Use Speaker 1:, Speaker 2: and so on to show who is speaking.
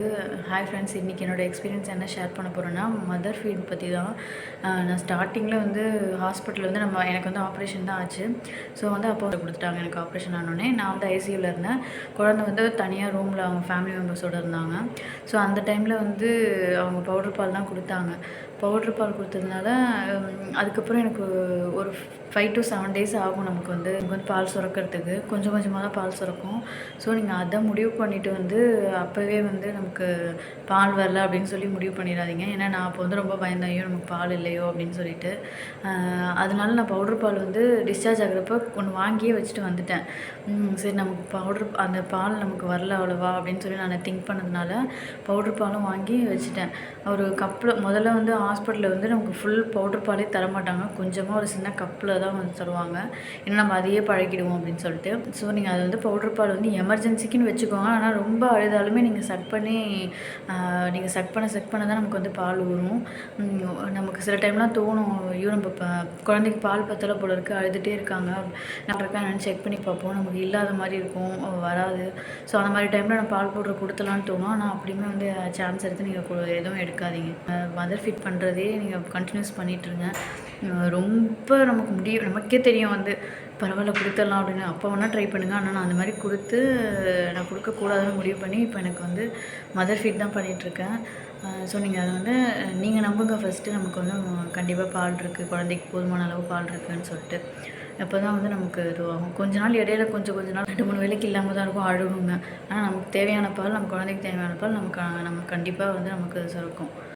Speaker 1: Hi friends, இன்றைக்கி என்னோடய experience என்ன ஷேர் பண்ண போகிறேன்னா, மதர் ஃபீட் பற்றி தான். நான் ஸ்டார்டிங்கில் வந்து ஹாஸ்பிட்டலில் வந்து எனக்கு வந்து ஆப்ரேஷன் தான் ஆச்சு. ஸோ வந்து அப்போ கொடுத்துட்டாங்க. எனக்கு ஆப்ரேஷன் ஆனோடனே நான் வந்து ஐசியூவில் இருந்தேன். குழந்தை வந்து தனியாக ரூமில் அவங்க ஃபேமிலி மெம்பர்ஸோடு இருந்தாங்க. ஸோ அந்த டைமில் வந்து அவங்க பவுடர் பால் தான் கொடுத்தாங்க. பவுட்ரு பால் கொடுத்ததுனால அதுக்கப்புறம் எனக்கு ஒரு 5 to 7 டேஸ் ஆகும் நமக்கு வந்து பால் சுரக்கிறதுக்கு. கொஞ்சம் கொஞ்சமாக தான் பால் சுரக்கும். ஸோ நீங்கள் அதை முடிவு பண்ணிவிட்டு வந்து அப்போவே வந்து நமக்கு பால் வரல அப்படின்னு சொல்லி முடிவு பண்ணிடாதீங்க. ஏன்னா நான் அப்போ வந்து ரொம்ப பயந்தேன், ஐயோ நமக்கு பால் இல்லையோ அப்படின்னு சொல்லிட்டு. அதனால நான் பவுட்ரு பால் வந்து டிஸ்சார்ஜ் ஆகிறப்போ ஒன்று வாங்கியே வச்சுட்டு வந்துட்டேன். சரி நமக்கு அந்த பால் நமக்கு வரல அவ்வளோவா அப்படின்னு சொல்லி நான் திங்க் பண்ணதுனால பவுட்ரு பாலும் வாங்கி வச்சுட்டேன். ஒரு கப்பில் முதல்ல வந்து ஹாஸ்பிட்டலில் வந்து நமக்கு ஃபுல் பவுட்ரு பாலே தரமாட்டாங்க. கொஞ்சமாக ஒரு சின்ன கப்பில் தான் வந்து தருவாங்க. ஏன்னா நம்ம அதையே பழகிடுவோம் அப்படின்னு சொல்லிட்டு. ஸோ நீங்கள் அது வந்து பவுட்ரு பால் வந்து எமர்ஜென்சிக்குன்னு வச்சுக்கோங்க. ஆனால் ரொம்ப அழுதாலுமே நீங்கள் சக் பண்ணி நீங்கள் சக் பண்ண தான் நமக்கு வந்து பால் ஊறும். நமக்கு சில டைம்லாம் தோணும், ஐயோ நம்ம குழந்தைக்கு பால் பத்தலை போல இருக்குது, அழுதுகிட்டே இருக்காங்க, நான் இருக்கா என்னென்னு செக் பண்ணி பார்ப்போம். நமக்கு இல்லாத மாதிரி இருக்கும், வராது. ஸோ அந்த மாதிரி டைமில் நான் பால் பவுடர் கொடுத்தலான்னு தோணும். ஆனால் அப்படியுமே வந்து சான்ஸ் எடுத்து நீங்கள் எதுவும் எடுக்காதீங்க. மதர் ஃபீட் பண்ணுறதே நீங்கள் கண்டினியூஸ் பண்ணிகிட்ருங்க. ரொம்ப நமக்கே தெரியும் வந்து பரவாயில்ல கொடுத்துடலாம் அப்படின்னு. அப்போ வேணால் ட்ரை பண்ணுங்கள். ஆனால் நான் அந்த மாதிரி நான் கொடுக்கக்கூடாதுன்னு முடிவு பண்ணி இப்போ எனக்கு வந்து மதர் ஃபீட் தான் பண்ணிகிட்ருக்கேன். ஸோ நீங்கள் அதை வந்து நீங்கள் நம்புங்க. ஃபஸ்ட்டு நமக்கு வந்து கண்டிப்பாக பால் இருக்குது, குழந்தைக்கு போதுமான அளவு பால் இருக்குதுன்னு சொல்லிட்டு. அப்போ தான் வந்து நமக்கு இதுவாகும். கொஞ்ச நாள் இடையில கொஞ்சம் நாள் 2-3 வேளைக்கு இல்லாமல் தான் இருக்கும், அழுகுங்க. ஆனால் நமக்கு தேவையான பால், நம்ம குழந்தைக்கு தேவையான பால் நம்ம கண்டிப்பாக வந்து நமக்கு சுரக்கும்.